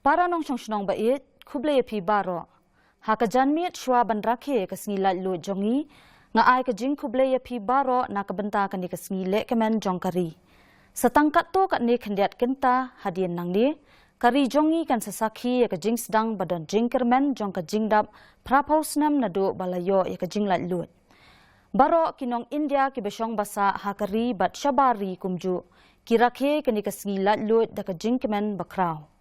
Para nong song bait kuble pi baro haka janmiet shwa ban rakhe kasngi lat lu jongi nga ai ka jing kuble pi baro na ka benta kan ni kasngi le kemen jongkari satangkat to kat ni khendiat kenta hadien nang ni kari jongi kan sasakhi ka jing sedang badon jing kermen jong ka jingdap prapausnam nado balayo ya ka jing lat lu baro kinong India ki besong basa hakari bat shabari kumju kirakhe kan ni kasngi lat lu da ka jing kemen bakrau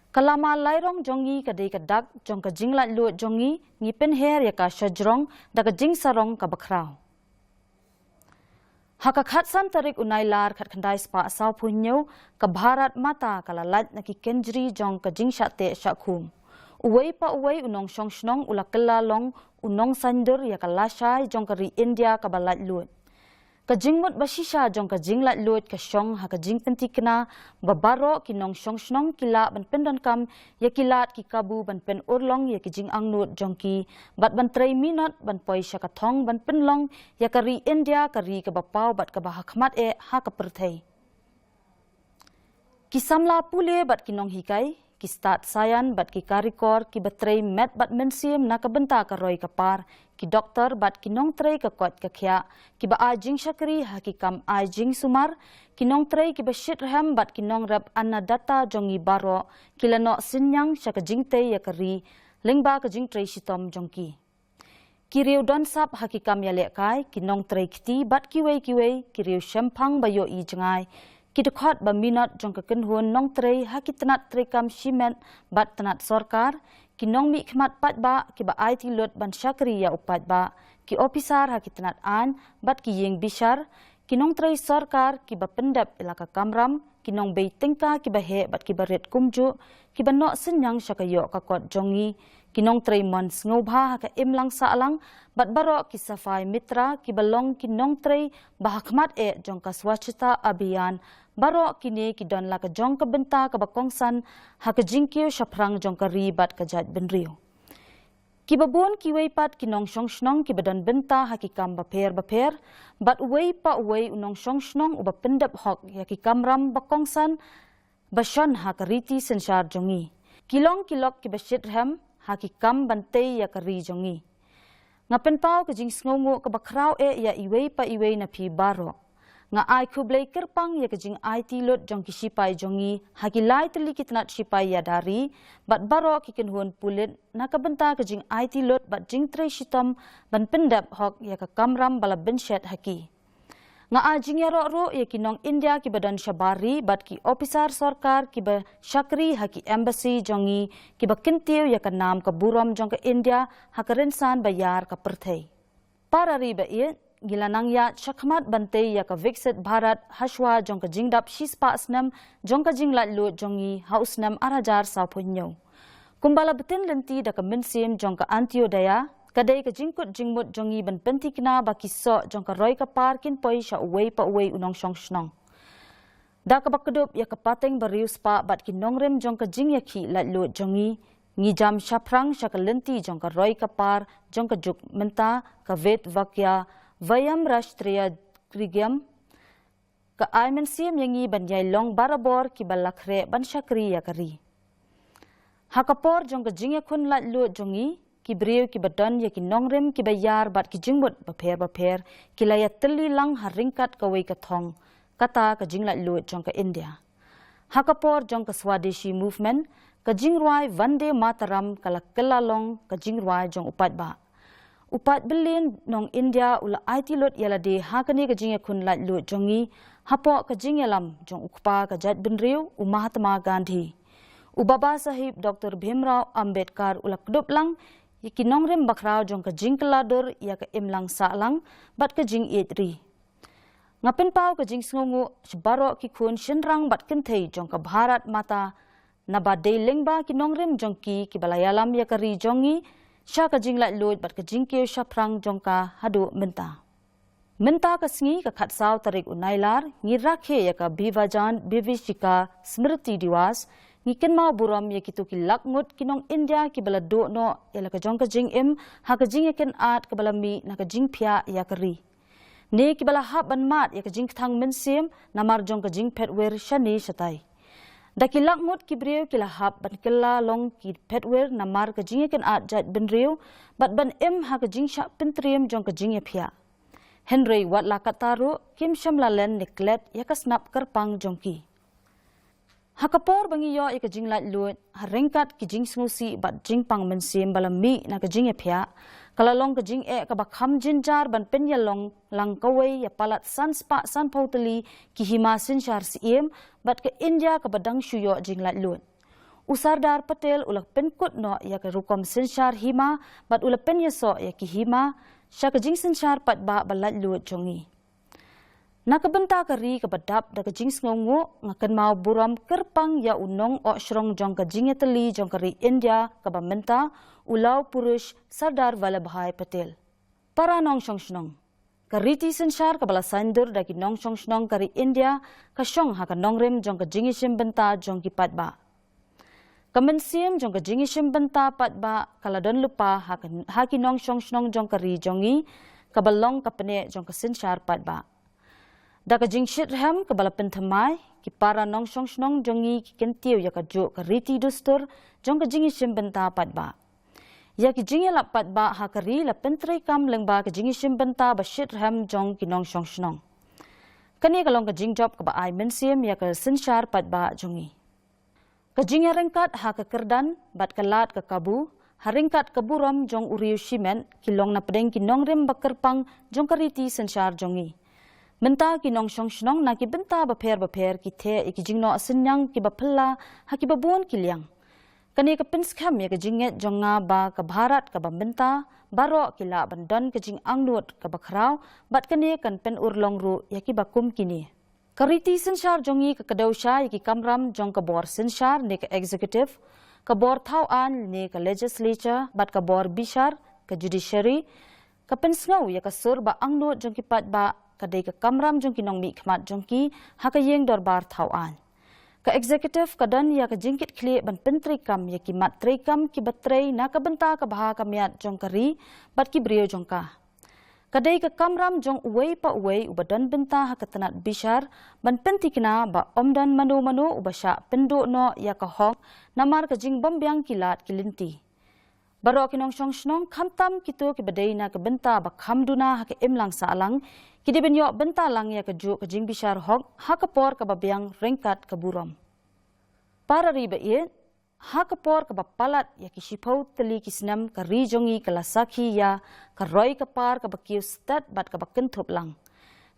Kalama lairong jongi kadai kadak jong ka jinglat lu jongi ngipen her ya ka shajrong da ka jing sarong ka bakrau. Haka khatsan tarik unai lar khat khandai spa saw punyo ka bharat mata kalalat na ki kenjri jong ka jing shate shakhum. Uwei pa uwei unong shong shnong ulakela long unong sandur ya ka lashai jong ka ri India ka balat lut. Ka jingmut basisha jong ka jinglat lut ka shong ha ka jing pentikna babaro kinong shong shnong kila ban pendon kam ya kilat ki kabu ban pen urlong ya ki jing angnut jong ki bat ban 3 minut ban poi sha ka thong ban penlong ya ka ri India ka ri ka bapau bat ka bahakmat e ha ka perthei ki samla pule bat kinong hikai ki start sayan bat ki karikor ki batrei met bat mensim na ka benta ka roi ka par ki doktor bat kinong trei ka kot ka khya ki ba ajing shakri hakikam ajing sumar kinong trei ki ba shit ham bat kinong rap anna data jongi baro kilano sinyang shaka jingte ya kari lingba ka jing trei shitom jongki kiriu don sap hakikam ya lekai kinong trei kti bat kiwei kiriu shampang bayo I jangai kidkhot ba minot jong ka kenhun nong trei hakitnat trei kam shimen bat tanat sorkar kinong mi khmat pat ba ki ba IT lot ban shakri ya upat ba ki officer hakitnat an bat ki yeng bishar kinong trei sorkar ki ba pendap ilaka kamram kinong bei tengka ki ba he bat ki baret kumju ki ba no senyang shakayo ka kot jongi kinong trei mon ngobha ka imlang salang bat baro ki safai mitra ki balong kinong trei bahakmat e jong ka swachhata abhiyan baro kini ki don la ka jong ka benta ka bakongsan ha ka jingkyu shaprang jong ka ribat ka jat benriu ki babon ki wei pat kinong shong shnong ki badon benta ha ki kam baper bat wei pa wei unong shong shnong uba pendap hok ya ki kamram bakongsan bashan ha ka riti senshar jongi kilong kilok ki bashit ham ha ki kam bante ya ka ri jongi ngapen pau ka jing sngongo ka bakrau e ya iwei pa iwei na phi baro nga ai kublai kerpang ya kajing IT lot jong ki sipai jongi hakilai teli kitnat sipai ya dari bat baro ki kenhun pulit na kabenta kajing IT lot bat jing trei shitom ban pendap hok ya ka kamram bala benshet haki nga ajing ya ro ya kinong India ki badan shabari bat ki officer sarkar ki ba shakri haki embassy jongi ki ba kintiu ya ka nam ka buram jong ka India hakarensan bayar ka perthei para riba gilanang ya shakmat bante ya ka viksit bharat hashwa jong ka jingdap shispa snam jong ka jinglat lu jongi hausnam arajar sapunyo kumbala betin lenti da ka minsim jong ka antiodaya kadai ka jingkut jingmut jongi ban pentikna baki so jong ka roi ka parkin poi sha uwei pa uwei unong shong shnong da ka bakdup ya ka pateng bariu spa bat ki nongrem jong ka jing ya ki lat lu jongi ngijam shaprang sha ka lenti jong ka roi ka par jong ka juk menta ka vet vakya Vayam Rashtriya Krigyam ka aimen siam yangi banyai long barabor ki balakre ban shakri ya kari hakapor jong ka jingya khun lat lu jongi ki breu ki badon ya ki nongrem ki bayar bat ki jingmut baper ki layat teli lang haringkat ka wei ka thong kata ka jinglat lu jong ka India hakapor jong ka swadeshi movement ka jingruai vande mataram kala kelalong ka jingruai jong upat ba upat billion nong India ula IT lot yala de hakani ka jingya khun lat lu jongi hapo ka jingya lam jong ukpa ka jat binriu Mahatma Gandhi ubaba sahib Dr Bhimrao Ambedkar ula kdup lang yikinong rem bakrao jong ka jing kaladur ya ka imlang sa lang bat ka jing itri ngapin pau ka jing sngongu shbaro ki khun shinrang bat kinthei jong ka bharat mata nabade lengba kinong rem jong ki balayalam ya ka ri jongi sha ka jing lat lut bat ka jing keu shaprang jong ka hadu menta ka sngi ka khat saw tarik unailar ngi rakhe ya ka bivajan bivishika smriti diwas ngi kenma buram ya kitu ki lakngut kinong India ki bala do no ya la ka jong ka jing im ha ka jing ken at ka bala mi na ka jing phya ya ka ri ne ki bala hab ban mat ya ka jing thang mensim namar jong ka jing phetwer shani shatai Dakilak mut kibriu kilahap ban kila long ki petwer namar ka jinge kan at jat benriu bat ban em ha ka jing sha pentrium jong ka jinge phia. Henry wat la kataru kim shamlalen niklet yakasnap kerpang jongki. Hakapor bangiyo ya ka jing lat lut harengkat ki jing sngusi bat jing pang mensim balami na ka jinge phia. Kalalong ka jing ka bakham jinjar ban penyalong lang kawai ya palat san spa san pautali ki hima sinshar siem bat ke India ka badang shuyo jing lat lut. Usardar Patel ulak penkut no ya ka rukom sinshar hima bat ulak penyaso ya ki hima sya ka jing sinshar pat ba balat lut jongi. Nakabenta kari kabadap da ka jing sngongo ngakan mau buram kerpang ya unong o shrong jong ka jing tali jong kari India ka bamenta ulau purush Sardar Vallabhbhai Patel. Para nong shong shnong. Kariti senshar kabala sandur da ki nong shong shnong kari India ka shong ha ka nongrem jong ka jing ishim benta jong ki patba. Kamensim jong ka jing ishim benta patba kaladon lupa ha ki nong shong shnong jong kari jongi kabalong kapene jong ka senshar patba. Da ka jing shithem kabala penthamai ki para nong shong shnong jongi ki kentiu ya ka jo ka riti dustur jong ka jing ishim benta patba. Ya ki jing la patba ha kari la pentrei kam lengba ka jing ishim benta ba shithem jong ki nong shong shnong. Kani kalong ka jing job ka ba ai mensim ya ka sinshar patba jongi. Ka jing ya rengkat ha ka kerdan bat ka lat ka kabu haringkat kaburam jong uriu shimen ki long na pedeng ki nongrem bakerpang jong ka riti sinshar jongi. Benta ki nong shong shnong na ki benta baper ki the ki jingno asinyang ki bapella ha ki babun ki liang. Kani ka pinskam ya ka jinget jonga ba ka bharat ka bambenta baro ki la bandon ka jing angnut ka bakrau bat kani kan pen urlong ru ya ki bakum kini. Kariti sinshar jongi ka kadawsha ya ki kamram jong ka bor sinshar ne ka executive ka bor thau an ne ka legislature bat ka bor bishar ka judiciary ka pinsngau ya ka sur ba angnut jong ki pat ba kadai ka kamram jong ki nong mi khmat jong ki ha ka yeng dorbar thauan ka executive kadan ya ka jingkit khli ban pentri kam ya ki mat trei kam ki batrei na ka benta ka bha ka miat jong kari bat ki brio jong ka kadai ka kamram jong uwei pa uwei ubadan benta ha ka tanat bishar ban penti kina ba omdan manu ubasha pendo no ya ka hok namar ka jing bombyang kilat kilinti. Baro kinong shong shnong khamtam kito ki badai na ka benta ba khamduna ha ka imlang sa alang kidi benyo benta lang ya ka ju ka jing bishar hok ha ka por ka babyang rengkat ka buram. Para riba ie ha ka por ka bapalat ya ki shipau tali ki snam ka rijongi ka lasakhi ya ka roi ka par ka bakiu stat bat ka bakentup lang.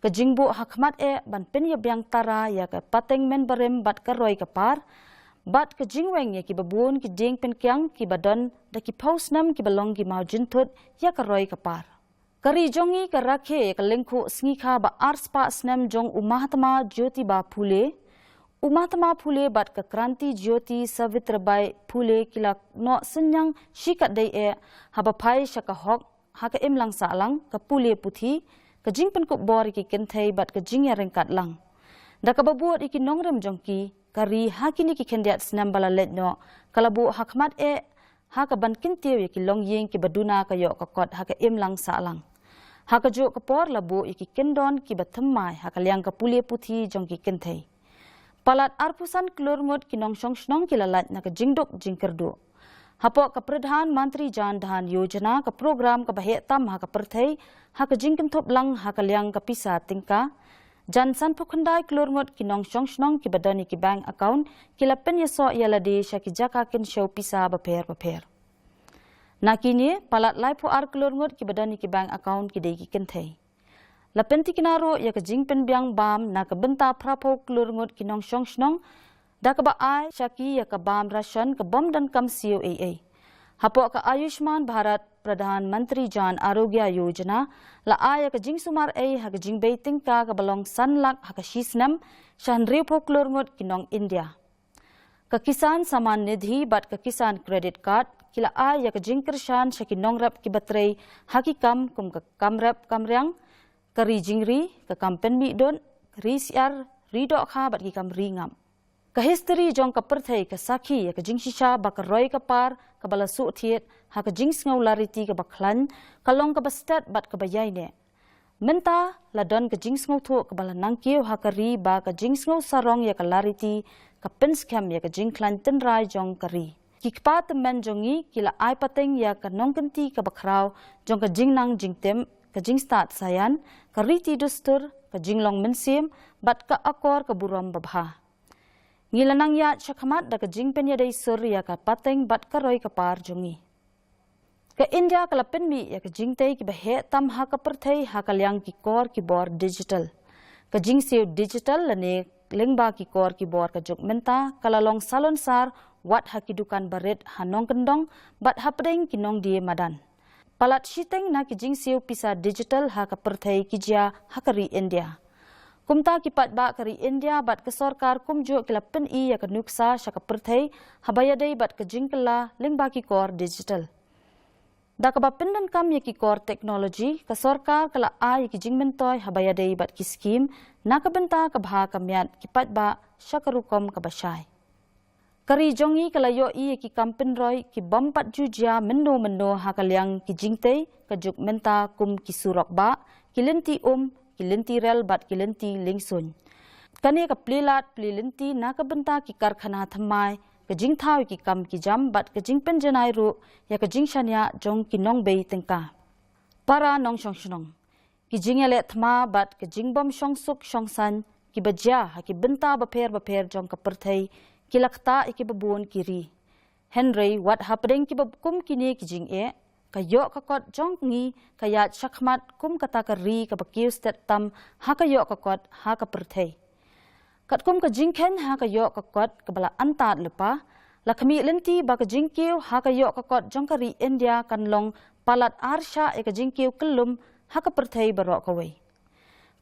Ka jingbu hakmat ban pen ya byang tara ya ka pateng men barem bat ka roi ka par bat ka jingweng ya ki babun ki jing pen kyang ki badon da ki paus nam ki balong ki mau jintut ya ka roi ka par. Kari jongi ka rakhe ka lengkhu sngi ba arspa snam jong Mahatma Jyotiba Phule bat ka Kranti Jyoti Savitribai Phule kilak no senyang shikat dai haba phai shaka hok ha ka imlang sa lang ka Phule puthi ka jing pen ku bor ki kenthei bat ka jing ya rengkat lang. Da ka babuat iki nongrem jongki kari hakini ki kendiat snam bala letno kalabu hakmat ha ka ban kintiu ya ki long yeng ki baduna ka yo ka kot ha ka imlang sa lang. Ha ka jo ka por labu iki kendon ki bathammai ha ka liang ka Phule puthi jong ki kenthei. Palat arpusan klurngot ki nong shong shnong ki lalat na ka jingduk jingkerdu. Hapo ka Pradhan Mantri Jan Dhan Yojana ka program ka bahe tam ha ka perthei ha ka jingkenthop lang ha ka liang ka pisa tingka. Jansan phukhandai klurngot ki nong shong shnong ki badani ki bank account ki lapen yaso yalade sha ki jaka ken show pisa baper. Nakini palat lai phu ar klurngot ki badani ki bank account ki dei ki kenthei. Lapenti kinaro ya ka jingpen biang bam na ka benta prapo klurngot ki nong shong shnong da ka ba ai shaki ya ka bam ration ka bom dan kam COAA. Hapo ka Ayushman Bharat Pradhan Mantri Jan Arogya Yojana la aya ka jing sumar ha ka jing beiting ka balong sanlak ha ka shisnam shan ripo klurngot ki nong India. Ka Kisan Saman Nidhi bat ka Kisan Credit Card kila aya ka jing kershan shaki nongrap ki batrei hakikam kum ka kamrap kamryang kari jingri ka kampen mi don ri siar ri dok kha bat ki kam ringam ka history jong ka perthei ka sakhi ya ka jing shisha ba ka roi ka par ka bala su thiet ha ka jing sngaw lariti ka bakhlan ka long ka bastat bat ka bayai ne menta la don ka jing sngaw thu ka bala nangkiu ha ka ri ba ka jing sngaw sarong ya ka lariti ka pins kem ya ka jing klan ten rai jong kari. Ki kpa temen jongi kila ai pateng ya ka nong kenti ka bakrau jong ka jing nang jing tem ka jing start sayan ka riti dustur ka jing long mensim bat ka akor ka buram babha. Ngilanang ya syakhamat da ka jing pen ya dai sur ya ka pateng bat ka roi ka par jongi. Ka India ka lapin mi ya ka jing tei ki bahe tam ha ka perthei ha ka liang ki kor ki bor digital. Ka jing siu digital lane lengba ki kor ki bor ka jok menta kala long salon sar wat ha ki dukan baret hanong kendong bat hapdeng ki nong die madan. Palat shiteng na ki jing siu pisa digital ha ka perthei ki jia ha kari India. Kumta ki pat ba kari India bat ka sorkar kumjo ki lapin I ya ka nuksa sya ka perthei habaya dei bat ka jing kala lengba ki kor digital. Da ka bapindan kam ya ki kor teknologi ka sorkar kala a ya ki jing mentoy habaya dei bat ki skim na ka benta ka bha ka miat ki pat ba sya ka rukom ka basyai. Kari jongi kala yo I ya ki kampin roy ki bompat jujia mendo ha ka liang ki jing tei ka juk menta kum ki surok ba ki lenti rel bat ki lenti lingsun. Kani ka plilat plilinti na ka benta ki karkhana thamai ka jing thau ki kam ki jam bat ka jing penjanai ru ya ka jing shania jong ki nong bei tengka. Para nong shong shong. Ki jing ele thma bat ka jing bom shong suk shong san ki bajia ha ki benta baper jong ka perthei ki lakta ki babun kiri. Henry wat hapdeng ki babkum kini ki jing e ka yo ka kot jong ngi ka ya shakmat kum kata ka ri ka bakiu stet tam ha ka yo ka kot ha ka perthei. Kat kum ka jingken ha ka yo ka kot ka bala antat lepa lakmi lenti ba ka jingkiu ha ka yo ka kot jong kari India kan long palat arsha e ka jingkiu kelum ha ka perthei barok ka wei.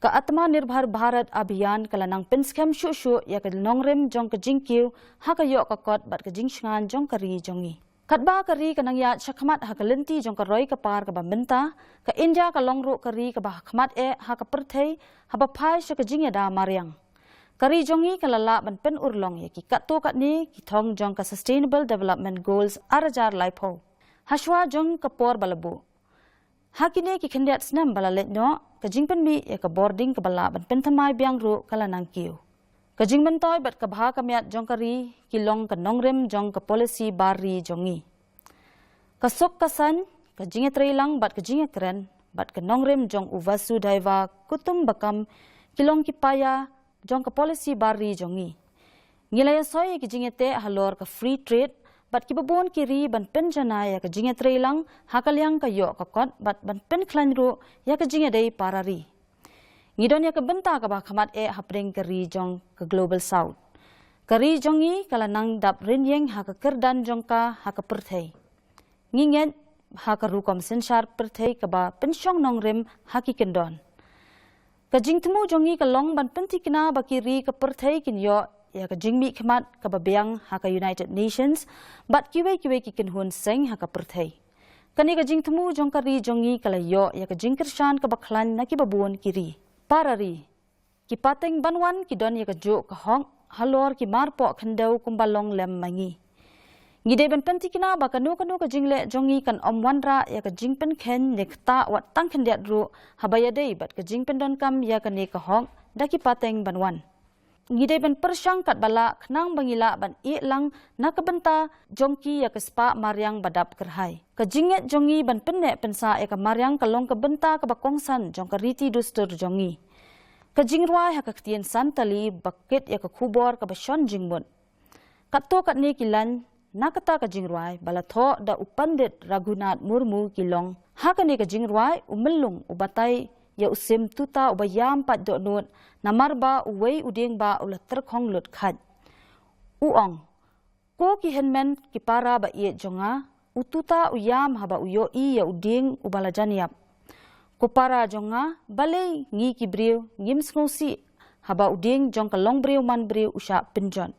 Ka Atma Nirbhar Bharat Abhiyan kala nang pinskem shu ya ka nongrem jong ka jingkiu ha ka yo ka kot bat ka jingsngan jong kari jongi. Kat ba kari ka nang ya shakmat ha ka lenti jong ka roi ka par ka bamenta ka India ka longru kari ka ba khmat e ha ka perthei ha ba phai sha ka jingya da mariang. Kari jongi kalala ban pen urlong ya ki katto kat ni ki thong jong ka Sustainable Development Goals arajar laipo. Hashwa jong ka por balabu. Hakine ki khendiat snam balalet no ka jingpen mi ya ka boarding ka bala ban pen thamai biang ru kala nang kiu. Ka jingben toy bat ka bha ka miat jong kari ki long ka nongrem jong ka policy bari jongi. Ka sok ka san ka jinge trailang bat ka jinge kren bat ka nongrem jong uvasu daiwa kutum bakam kilong ki paya jong ka policy bari jongi. Ngilaya soy ki jingete halor ka free trade bat ki babon kiri ban pen jana ya ka jinge trailang hakaliang ka yo ka kot bat ban pen klan ru ya ka jinge dei parari. Ngidon ya ka benta ka ba khamat e hapring kari jong ka global south. Kari jongi kala nang dap rinyeng ha ka kerdan jong ka ha ka perthei. Nginget ha ka rukom sensar perthei ka ba pensyong nongrem ha ki kendon. Ka jing temu jongi ka long ban penti kina bakiri ka perthei kin yo ya ka jing mi khmat ka babiang ha ka United Nations bat kiwe ki kinhun seng ha ka perthei. Kani ka jing temu jong kari jongi kala yo ya ka jing kershan ka baklan na ki babun kiri. Parari ki pateng banwan ki don ya ka jo ka hong halor ki marpo khendau kumbalong lem mangi. Ngide ban penti kina ba kanu ka jingle jongi kan omwanra ya ka jingpen khen nekta wat tang khendiat ru habaya dei bat ka jingpen don kam ya ka ne ka hong da ki pateng banwan. Ngide ban persyang kat bala khnang bangila ban I lang na ka benta jongki ya ka spa maryang badap kerhai. Ka jinget jongi ban penne pensa ya ka maryang ka long ka benta ka bakongsan jong ka riti dustur jongi. Ka jingrwai ha ka ktien santali bakit ya ka khubor ka basyon jingmut. Katto kat ne kilan nakata ka jingrwai balatho da upandit Raghunath Murmu kilong ha ka ne ka jingrwai umelung ubatay ya usim tuta ubayam pat do not namarba uwei uding ba ula terkhong lut khat uong ko ki henmen ki para ba ie jonga ututa uyam haba uyo I ya uding ubalajaniap ko para jonga balei ngi ki briu ngim snosi haba uding jong ka long briu man briu usha pinjon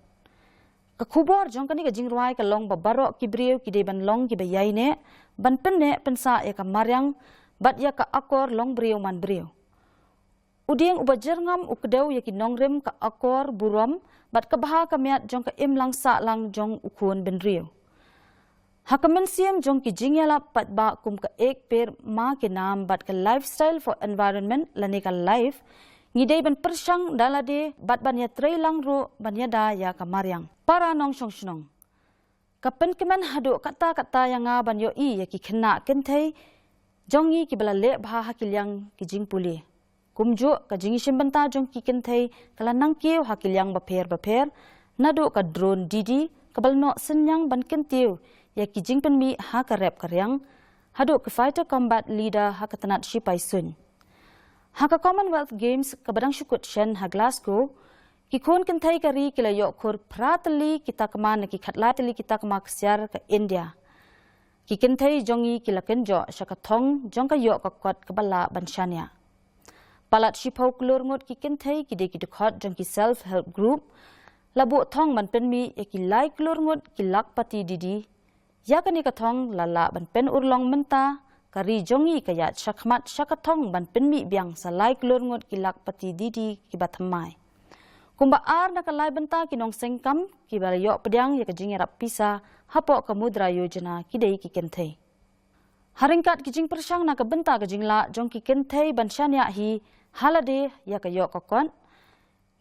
ka khubor jong kani ka jingrwai ka long babaro ki briu ki de ban long ki bayai ne ban penne pensa ya ka maryang bat ya ka akor long briu man briu. Uding ubajer ngam ukdew ya ki nongrem ka akor burom bat ka baha ka miat jong ka im lang sa lang jong ukun ben riu. Ha ka mensiam jong ki jingyala pat ba kum ka ek per ma ke nam bat ka lifestyle for environment lani ka life Ngidei ban persang dalade bat ban ya trailang ru ban ya da ya kamaryang. Para nong song snong. Kapen kemen hadu kata-kata yang ban yo ya ki kena kentai jongi ki bala le bha hakilyang ki jing puli. Kumju ka jingi shimbanta jong ki kentai kala nang kiu hakilyang baper nadu ka drone didi kabal no senyang ban kentiu ya ki jing penmi ha ka rep karyang hadu ke fighter combat leader ha katanat shipai sun. Haka Commonwealth Games kabadang syukut shen ha Glasgow, ki kun kentai kari kila yok kur pratali kita keman ki khatlatali kita kema kesiar ke India. Ki kentai jongi kila kenjo syaka thong jong ka yok ka kwat kabala bansyanya. Palat shipau klur ngut ki kentai ki de ki dekhot jong ki self help group labu thong ban penmi ya ki lai klur ngut ki lakpati didi. Ya kani ka thong lala ban pen urlong menta kari jongi kaya syakmat syakathong ban penmi biang salai klur ngut kilak pati didi ki bathamai. Kumba ar na kalai benta kinong sengkam ki balayok pediang ya kajing rap pisa hapok ke mudra yojana kidei ki kentai. Haringkat kijing persang na kabenta kajing la jong ki kentai ban syanya hi halade ya kayok kokon.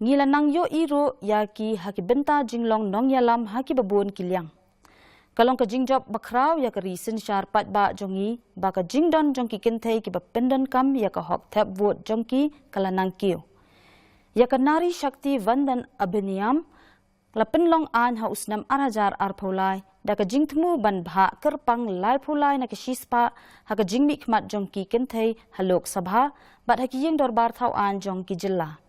Ngila nang yo iru ya ki haki benta jinglong nong yalam haki babun kiliang. Kalong ka jingjob bakraw ya ka risin syar pat ba jongi ba ka jingdon jongki kentai ki bapendan kam ya ka hok tap vote jongki kalanang kiu. Ya ka nari shakti vandan abiniyam lapen long an ha usnam arhajar arpulai da ka jingtmu ban bha kerpang lai pulai na ka shispa ha ka jingmi khmat jongki kentai halok sabha bat ha ki yeng dorbar thau an jongki jilla.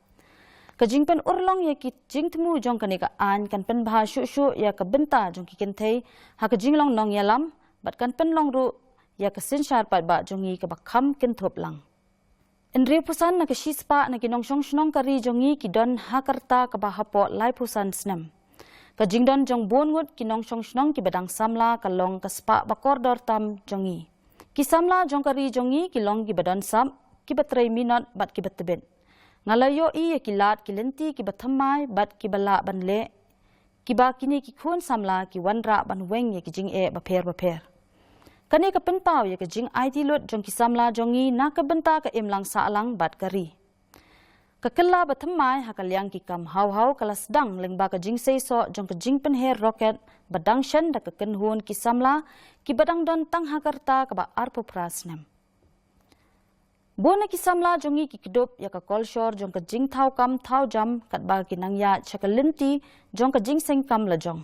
Kajing pen urlong ya ki jing temu jong kane ka an kan pen bha shu ya ka benta jong ki kentai ha ka jing long nong yalam bat kan pen long ru ya ka sin shar pat ba jongi ka bakham ken thop lang. Enre pusan na ka shispa na ki nong shong shnong kari jongi ki don ha karta ka ba hapo lai pusan snam. Ka jing don jong bon ngut ki nong shong shnong ki badang samla ka long ka spa ba kordor tam jongi. Ki samla jong kari jongi ki long ki badan sam ki batrai minot bat ki batbet. Ngalayo iya kilat kilenti ki bathamai bat ki bala banle ki ba kini ki khun samla ki wanra ban weng ye ki jing e baper. Kane ka penpau ye ki jing IT lut jong ki samla jongi na ka benta ka imlang sa alang bat kari. Ka kella bathamai ha kalyang ki kam hau kala sedang leng ba ka jing seiso jong ka jing penher rocket badang shen da ka kenhun ki samla ki badang don tang hakarta ka ba arpo prasnam. Bona ki samla jongi ki kidop ya ka kolshor jong ka jing thau kam thau jam kat ba ki nangya chakalinti jong ka jing seng kam la jong.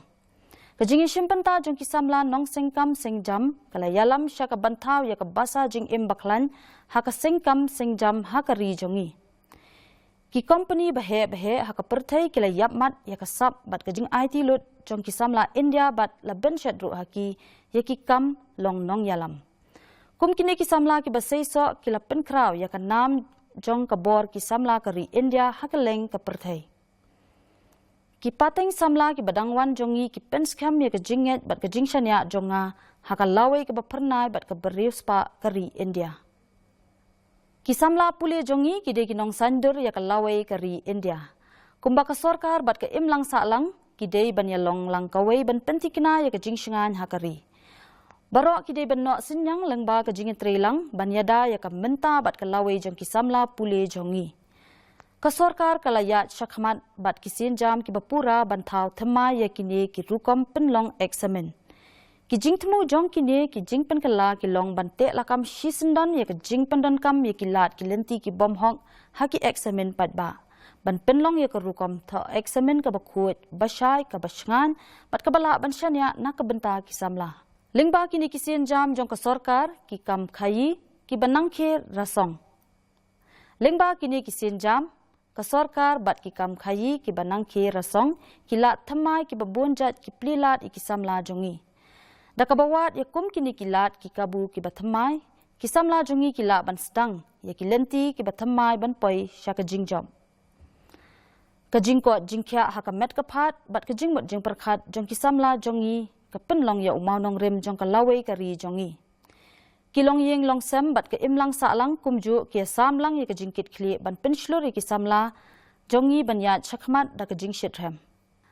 Ka jing shimpanta jong ki samla nong seng kam seng jam kala yalam sya ka banthau ya ka basa jing im baklan ha ka seng kam seng jam ha ka ri jongi. Ki company bahe ha ka perthai kila yap mat ya ka sap bat ka jing IT lut jong ki samla India bat la ben shat ru haki ya ki kam long nong yalam. Kum kini ki samla ki baseiso ki lapen kraw ya ka nam jong ka bor ki samla ka ri India hakaleng ka perthai. Ki pateng samla ki badangwan jongi ki penskam ya ka jinget bat ka jingshanya jonga hakalawe ka bapernai bat ka berius pa ka ri India. Ki samla pule jongi ki de ki nong sandur ya ka lawe ka ri India. Kumba ka sorkar bat ka imlang salang ki de ban ya long lang kawe ban pentikina ya ka jingshangan hakari. Barok ki de benno sinyang lengba ka jingit trelang banyada ya ka menta bat ka lawe jong ki samla pule jongi. Ka sorkar kalaya shakhmat bat ki sinjam ki bapura banthau thema ya kine ki rukom penlong examen. Ki jingtmu jong kine ki jingpen kala ki long bante lakam shisendon ya ka jingpen don kam ya ki lat ki lenti ki bom hok haki examen pat ba. Ban penlong ya ka rukom tha examen ka bakut basyai ka basngan bat ka bala bansyanya na ka benta ki samla. Lingba kini kisin jam jong ka sorkar ki kam khayi ki banangkhe rasong. Lingba kini kisin jam ka sorkar bat ki kam khayi ki banangkhe rasong ki lat thamai ki babunjat ki plilat ki samla jongi. Da ka bawat ya kum kini ki lat ki kabu ki bathamai ki samla jongi ki la ban sedang ya ki lenti ki bathamai ban poi syaka jingjom. Ka jingko jingkya ha ka met ka phat bat ka jingmot jing perkhat jong ki samla jongi ka penlong ya umau nong rem jong ka lawe ka ri jongi. Kilong yeng long sem bat ka imlang sa lang kumju ki samlang ya ka jingkit khli ban penslori ki samla jongi ban ya chakmat da ka jingshit rem.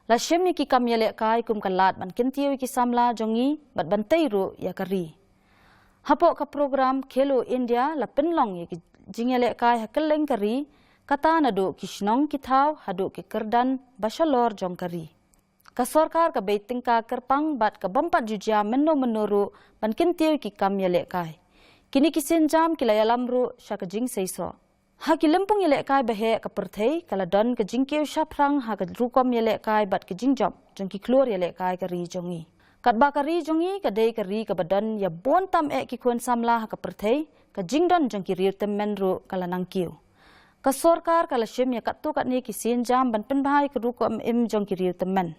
La shem ni ki kam yele kai kum ka lat ban kintiu ki samla jongi bat ban teiru ya ka ri. Hapo ka program Khelo India la penlong ya ki jingele kai ha keleng ka ri Kata nado kisnong kitau hado ki kerdan basalor jongkari. Ka sorkar ka beiting ka kerpang bat ka bampat jujia menuru ban kintiu ki kam yelek kai. Kini kisin jam kilaya lamru sya ka jing seiso. Ha ki lempung yelek kai behe ka perthei kala don ka jingkiu syaprang ha ka rukom yelek kai bat ka jing job jong ki klur yelek kai ka ri jongi. Kat ba ka ri jongi ka dei ka ri ka badan ya bon tam ki kun samla ha ka perthei ka jing don jong ki ri temen ru kala nangkiu. Ka sorkar kala shim ya kat tu kat ni kisin jam ban penbahai ka rukom jong ki ri temen.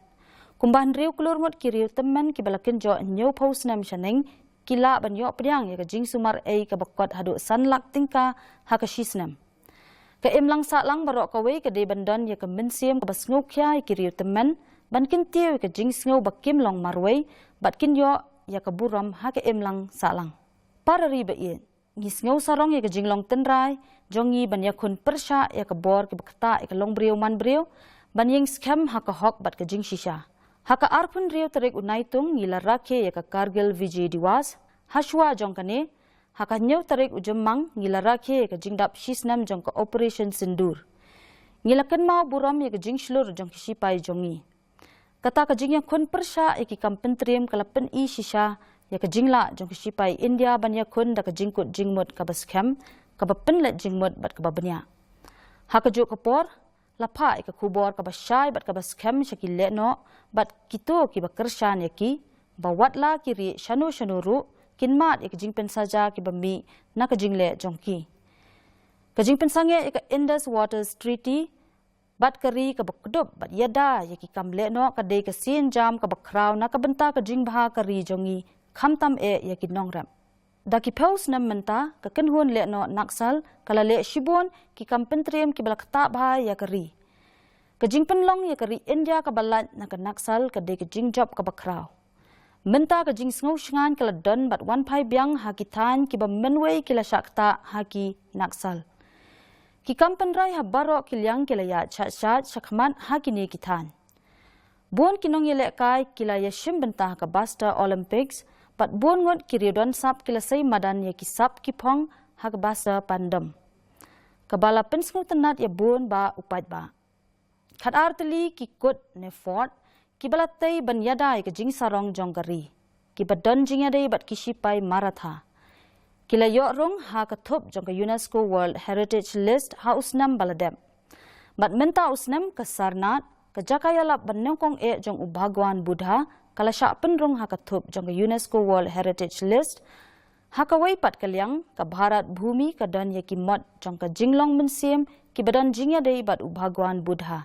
Kumbahan riu klur mut ki ri temen ki balakin jo nyau paus nam shaneng kila ban yo pryang ya ka jing sumar ka bakot hadu sanlak tingka ha ka shisnam. Ka lang sa lang barok ka wei ka de bandan ya ka minsim ka basngau kya ki ri temen ban kintiu ka jing sngo bakim long marwei bat kin yo ya ka buram ha ka lang sa lang. Para ri ba i ngis ngau sarong ya ka jing long tenrai jongi ban ya kun persha ya ka bor ki bakta ka long briu man briu ban ying scam ha ka hok bat ka jing shisha. Haka arpun riu terik unaitung ngila rakhe ya ka Kargil Vijay Diwas hashwa jongkane haka nyau terik ujemang ngila rakhe ka jingdap shisnam jong ka Operation Sindur. Ngila kenmau buram ya ka jing shlur jong ki sipai jongi. Kata ka jing yang kun persha ya ki kampentrim kala pen shisha ya ka jingla jong ki sipai India ban ya kun da ka jingkut jingmut ka baskem ka bapen let jingmut bat ka babnya. Haka juk kapor lapa ka kubor ka basyai bat ka baskem syakile no bat kito ki bakershan ya ki bawatla kiri shanu shanuru kinmat ik jingpen saja ki bami na ka jingle jongki ka jingpen sange ik Indus Waters Treaty bat kari ka bakdup bat yada ya ki kamle no ka de ka sin jam ka bakraw na ka benta ka jingbha kari jongi khamtam ya ki nongram daki paus nam menta ka kenhun le no naksal kala le shibon ki kampentrim ki balakta bha ya kari ka jingpen long ya kari India ka balat na ka naksal ka de ka jingjob ka bakraw menta ka jing sngo shngan kala don bat wan pai byang ha ki than ki ba menwei kila shakta ha ki naksal ki kampen rai ha baro kilyang kila ya chat shakman ha ki ne ki than bon kinong yele kai kila ya shim benta ka Basta Olympics pat bon ngot kiriodon sap kila say madan ya kisap kipong hak basa pandem. Kabala pensngu tenat ya bon ba upat ba. Khat arteli kikut ne fort kibalatay banyada ya jing sarong jongkari. Kibadon jing yadai bat kisipai maratha. Kila yorong ha kathup jong ka UNESCO World Heritage List ha usnam baladem. Bat menta usnam kasarnat kajakayalap banengkong jong ubhagwan Buddha kala sya penrong hakathup jong UNESCO World Heritage List hakawai pat kalyang ka Bharat Bhumi ka dan ya ki mot jong ka jinglong mensim ki badan jingya dei bat ubhagwan Buddha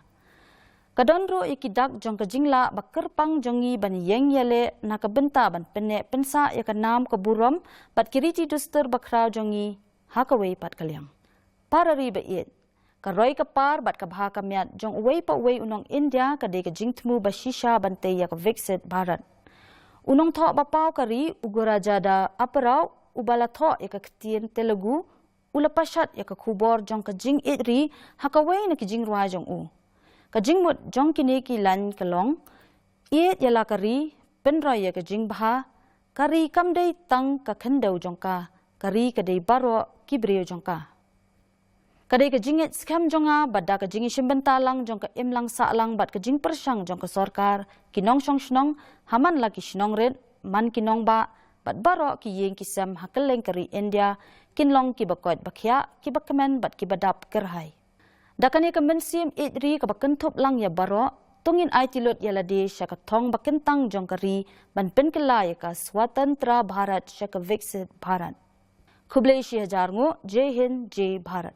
kadon ro ikidak jong ka jingla bakerpang jongi ban yeng yale na ka benta ban penne pensa ya ka nam ka burom bat kiriti duster bakraw jongi hakawai pat kalyang para ri ba it Karoi ka par bat ka bha ka miat jong uwei pa uwei unong India ka de ka jingtmu ba shisha bante ya ka Viksit Bharat. Unong tho ba pau kari uguraja da aparau ubala tho ya ka ktien Telugu ulapashat ya ka khubor jong ka jing itri hakawei na ki jing ruwa jong u. Ka jing mut jong kini ki lan kalong it yala kari penroi ya ka jing bha kari kamdei tang ka khendau jong ka kari ka dei baro kibriyo jong ka. Kadai ka jingit skam jonga bada ka jingi shimbentalang jong ka imlang saalang bat ka jing persang jong ka sorkar kinong shnong haman lagi shnong red man kinong ba bat baro ki yeng kisam hakeleng kari India kinlong ki bakot bakhya ki bakamen bat ki badap kerhai dakani ka mensim itri ka bakentup lang ya baro tungin ai tilot yalade sya ka thong bakentang jong kari ban penkelai ka Swatantra Bharat sya ka Viksit Bharat Khublei 1000 Jai Hind Jai Bharat